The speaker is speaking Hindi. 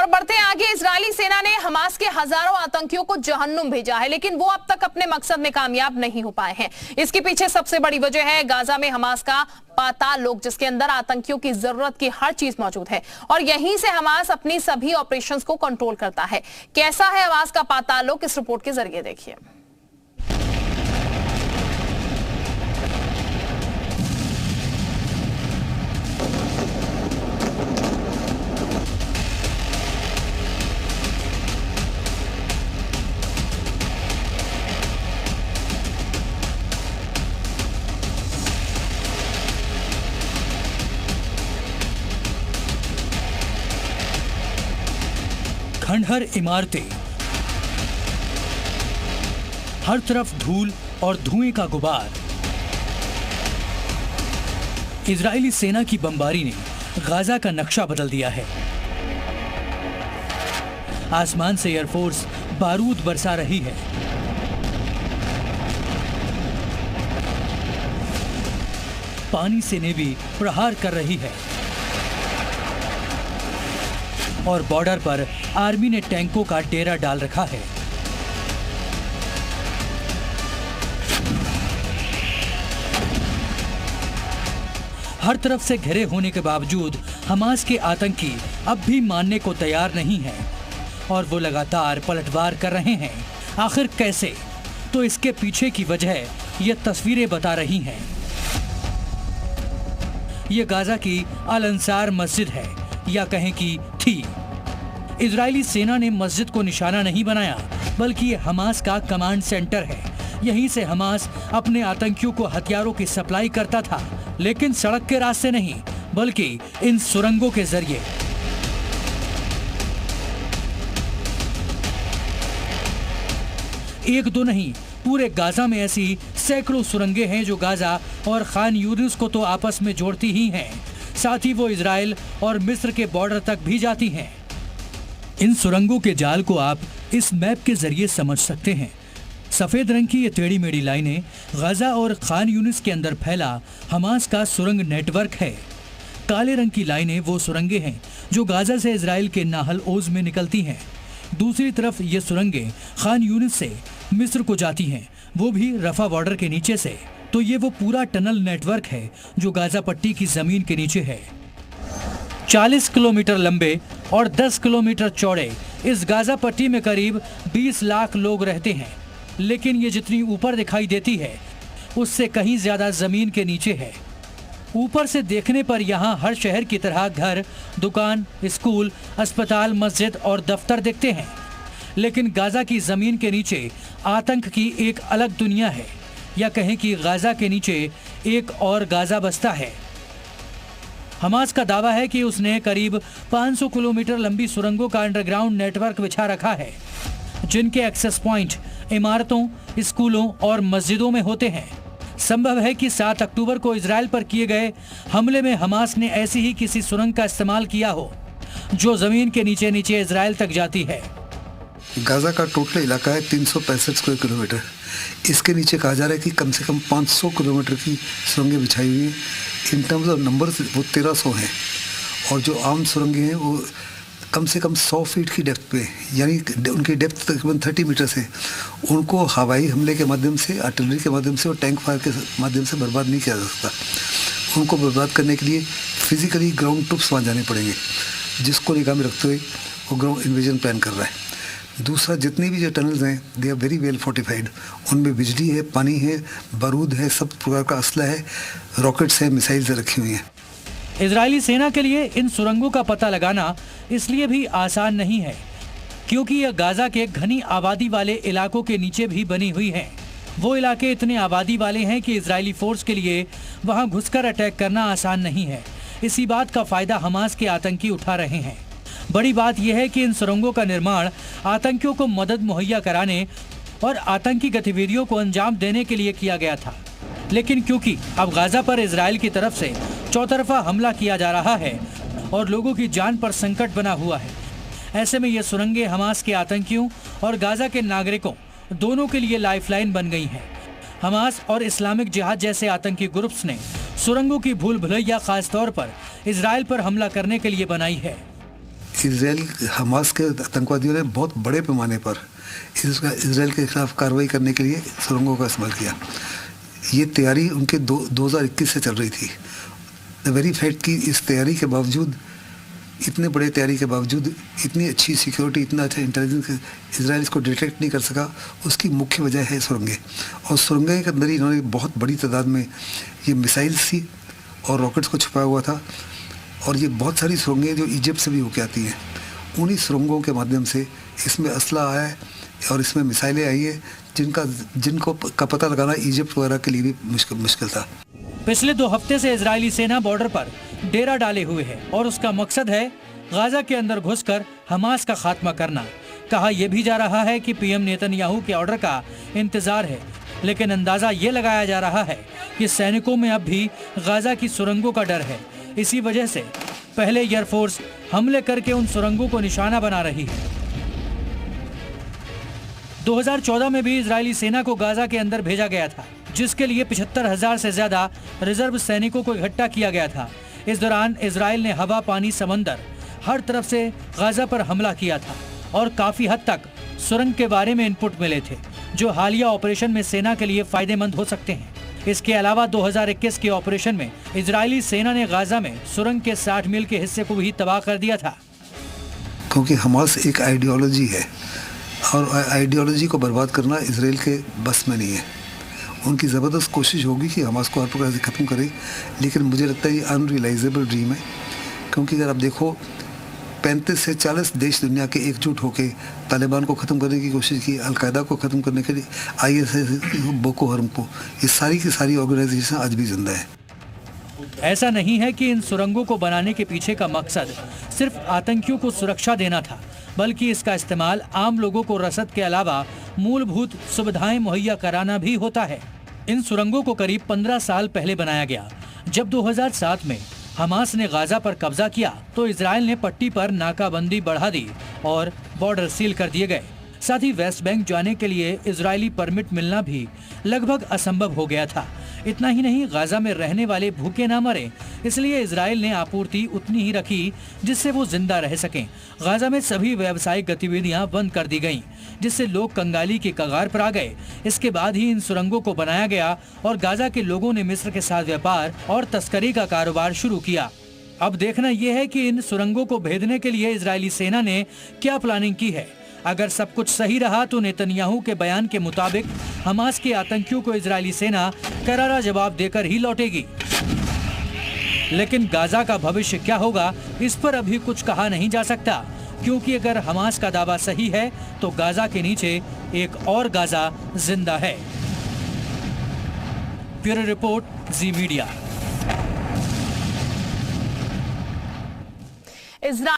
और बढ़ते आगे, इजरायली सेना ने हमास के हजारों आतंकियों को जहन्नुम भेजा है, लेकिन वो अब तक अपने मकसद में कामयाब नहीं हो पाए हैं। इसके पीछे सबसे बड़ी वजह है गाजा में हमास का पाताल लोक, जिसके अंदर आतंकियों की जरूरत की हर चीज मौजूद है और यहीं से हमास अपनी सभी ऑपरेशंस को कंट्रोल करता है। कैसा है हमास का पाताल लोक, इस रिपोर्ट के जरिए देखिए। खंडहर इमारतें, हर तरफ धूल और धुएं का गुबार। इजरायली सेना की बमबारी ने गाजा का नक्शा बदल दिया है। आसमान से एयरफोर्स बारूद बरसा रही है। पानी से नेवी प्रहार कर रही है और बॉर्डर पर आर्मी ने टैंकों का डेरा डाल रखा है। हर तरफ से घिरे होने के बावजूद हमास के आतंकी अब भी मानने को तैयार नहीं हैं और वो लगातार पलटवार कर रहे हैं। आखिर कैसे? तो इसके पीछे की वजह ये तस्वीरें बता रही हैं। ये गाजा की अल अंसार मस्जिद है, या कहें कि थी। इजरायली सेना ने मस्जिद को निशाना नहीं बनाया, बल्कि ये हमास का कमांड सेंटर है। यहीं से हमास अपने आतंकियों को हथियारों की सप्लाई करता था, लेकिन सड़क के रास्ते नहीं, बल्कि इन सुरंगों के जरिए। एक दो नहीं, पूरे गाजा में ऐसी सैकड़ों सुरंगें हैं जो गाजा और खान यूनिस को तो आपस में जोड़ती ही हैं, साथ ही वो इजराइल और मिस्र के बॉर्डर तक भी जाती हैं। इन सुरंगों के जाल को आप इस मैप के जरिए समझ सकते हैं। सफेद रंग की ये टेढ़ी मेढ़ी लाइनें गाजा और खान यूनिस के अंदर फैला हमास का सुरंग नेटवर्क है। काले रंग की लाइनें वो सुरंगें हैं जो गाजा से इजराइल के नाहल ओज में निकलती हैं। दूसरी तरफ ये सुरंगें खान यूनिस से मिस्र को जाती हैं, वो भी रफा बॉर्डर के नीचे से। तो ये वो पूरा टनल नेटवर्क है जो गाजा पट्टी की जमीन के नीचे है। 40 किलोमीटर लंबे और 10 किलोमीटर चौड़े इस गाजा पट्टी में करीब 20 लाख लोग रहते हैं, लेकिन ये जितनी ऊपर दिखाई देती है उससे कहीं ज्यादा जमीन के नीचे है। ऊपर से देखने पर यहाँ हर शहर की तरह घर, दुकान, स्कूल, अस्पताल, मस्जिद और दफ्तर दिखते हैं, लेकिन गाजा की जमीन के नीचे आतंक की एक अलग दुनिया है, या कहें कि गाजा के नीचे एक और गाजा बसता है। हमास का दावा है कि उसने करीब 500 किलोमीटर लंबी सुरंगों का अंडरग्राउंड नेटवर्क बिछा रखा है, जिनके एक्सेस पॉइंट इमारतों, स्कूलों और मस्जिदों में होते हैं। संभव है कि 7 अक्टूबर को इजराइल पर किए गए हमले में हमास ने ऐसी ही किसी सुरंग का इस्तेमाल किया हो, जो जमीन के नीचे नीचे इजराइल तक जाती है। गाजा का टोटल इलाका है 365 स्क्वायर किलोमीटर। इसके नीचे कहा जा रहा है कि कम से कम 500 किलोमीटर की सुरंगें बिछाई हुई हैं। इन टर्म्स ऑफ नंबर वो 1300 हैं, और जो आम सुरंगें हैं वो कम से कम 100 फीट की डेप्थ पे, यानी उनकी डेप्थ तकरीबन 30 मीटर से, उनको हवाई हमले के माध्यम से, आर्टिलरी के माध्यम से और टैंक फायर के माध्यम से बर्बाद नहीं किया जा सकता। उनको बर्बाद करने के लिए फिजिकली ग्राउंड ट्रूप्स वहाँ जाने पड़ेंगे, जिसको निगाह में रखते हुए वो ग्राउंड इन्वेजन प्लान कर रहा है। दूसरा, जितनी भी जो टनल्स हैं they are very well fortified. उनमें बिजली है, पानी है, बारूद है, सब प्रकार का असला है, रॉकेट्स है, मिसाइल्स रखी हुई हैं। इजरायली सेना के लिए इन सुरंगों का पता लगाना इसलिए भी आसान नहीं है, क्योंकि यह गाजा के घनी आबादी वाले इलाकों के नीचे भी बनी हुई हैं। वो इलाके इतने आबादी वाले हैं कि इजरायली फोर्स के लिए वहां घुसकर अटैक करना आसान नहीं है। इसी बात का फायदा हमास के आतंकी उठा रहे हैं। बड़ी बात यह है कि इन सुरंगों का निर्माण आतंकियों को मदद मुहैया कराने और आतंकी गतिविधियों को अंजाम देने के लिए किया गया था, लेकिन क्योंकि अब गाजा पर इजराइल की तरफ से चौतरफा हमला किया जा रहा है और लोगों की जान पर संकट बना हुआ है, ऐसे में ये सुरंगें हमास के आतंकियों और गाजा के नागरिकों दोनों के लिए लाइफलाइन बन गई हैं। हमास और इस्लामिक जिहाद जैसे आतंकी ग्रुप्स ने सुरंगों की भूल भुलैया खास तौर पर इजराइल पर हमला करने के लिए बनाई है। इसराइल हमास के आतंकवादियों ने बहुत बड़े पैमाने पर इसराइल के खिलाफ कार्रवाई करने के लिए सुरंगों का इस्तेमाल किया। ये तैयारी उनके 2021 से चल रही थी। द वेरी फैक्ट कि इस तैयारी के बावजूद, इतने बड़े तैयारी के बावजूद, इतनी अच्छी सिक्योरिटी, इतना अच्छा इंटेलिजेंस इसराइल इसको डिटेक्ट नहीं कर सका, उसकी मुख्य वजह है सुरंगें। और सुरंगें के अंदर ही इन्होंने बहुत बड़ी तादाद में ये मिसाइल्स थी और रॉकेट्स को छुपाया हुआ था। और ये बहुत सारी सुरंगें जो इजिप्ट से भी होकर आती हैं, उन्हीं सुरंगों के माध्यम से इसमें असला आया है और इसमें मिसाइलें आई है जिनको का पता लगाना इजिप्ट वगैरह के लिए भी मुश्किल था। पिछले 2 हफ्ते से इजरायली सेना बॉर्डर पर डेरा डाले हुए है और उसका मकसद है गाजा के अंदर घुसकर हमास का खात्मा करना। कहा यह भी जा रहा है कि पीएम नेतन्याहू के ऑर्डर का इंतजार है, लेकिन अंदाजा ये लगाया जा रहा है कि सैनिकों में अब भी गाजा की सुरंगों का डर है। इसी वजह से पहले एयरफोर्स हमले करके उन सुरंगों को निशाना बना रही है। 2014 में भी इजरायली सेना को गाजा के अंदर भेजा गया था, जिसके लिए 75,000 से ज्यादा रिजर्व सैनिकों को इकट्ठा किया गया था। इस दौरान इजराइल ने हवा, पानी, समंदर हर तरफ से गाजा पर हमला किया था और काफी हद तक सुरंग के बारे में इनपुट मिले थे, जो हालिया ऑपरेशन में सेना के लिए फायदेमंद हो सकते हैं। इसके अलावा 2021 के ऑपरेशन में इजरायली सेना ने गाजा में सुरंग के 60 मील के हिस्से को भी तबाह कर दिया था। क्योंकि हमास एक आइडियोलॉजी है और आइडियोलॉजी को बर्बाद करना इजराइल के बस में नहीं है। उनकी ज़बरदस्त कोशिश होगी कि हमास को हर प्रकार से ख़त्म करें, लेकिन मुझे लगता है ये अनरियलाइजेबल ड्रीम है। क्योंकि अगर आप देखो 35 से 40 देश दुनिया के एकजुट होकर तालिबान को ख़त्म करने की कोशिश की, अलकायदा को ख़त्म करने के लिए ISIS, बोको हरम को, ये सारी की सारी ऑर्गेनाइजेशन आज भी जिंदा है। ऐसा नहीं है कि इन सुरंगों को बनाने के पीछे का मकसद सिर्फ आतंकियों को सुरक्षा देना था, बल्कि इसका इस्तेमाल आम लोगों को रसद के अलावा मूलभूत सुविधाएं मुहैया कराना भी होता है। इन सुरंगों को करीब 15 साल पहले बनाया गया। जब 2007 में हमास ने गाजा पर कब्जा किया तो इजराइल ने पट्टी पर नाकाबंदी बढ़ा दी और बॉर्डर सील कर दिए गए। साथ ही वेस्ट बैंक जाने के लिए इजरायली परमिट मिलना भी लगभग असंभव हो गया था। इतना ही नहीं, गाजा में रहने वाले भूखे ना मरे, इसलिए इजराइल ने आपूर्ति उतनी ही रखी जिससे वो जिंदा रह सकें। गाजा में सभी व्यावसायिक गतिविधियां बंद कर दी गईं, जिससे लोग कंगाली के कगार पर आ गए। इसके बाद ही इन सुरंगों को बनाया गया और गाजा के लोगों ने मिस्र के साथ व्यापार और तस्करी का कारोबार शुरू किया। अब देखना यह है कि इन सुरंगों को भेदने के लिए इजरायली सेना ने क्या प्लानिंग की है। अगर सब कुछ सही रहा तो नेतन्याहू के बयान के मुताबिक हमास के आतंकियों को इजरायली सेना करारा जवाब देकर ही लौटेगी। लेकिन गाजा का भविष्य क्या होगा, इस पर अभी कुछ कहा नहीं जा सकता, क्योंकि अगर हमास का दावा सही है तो गाजा के नीचे एक और गाजा जिंदा है। ब्यूरो रिपोर्ट, जी मीडिया।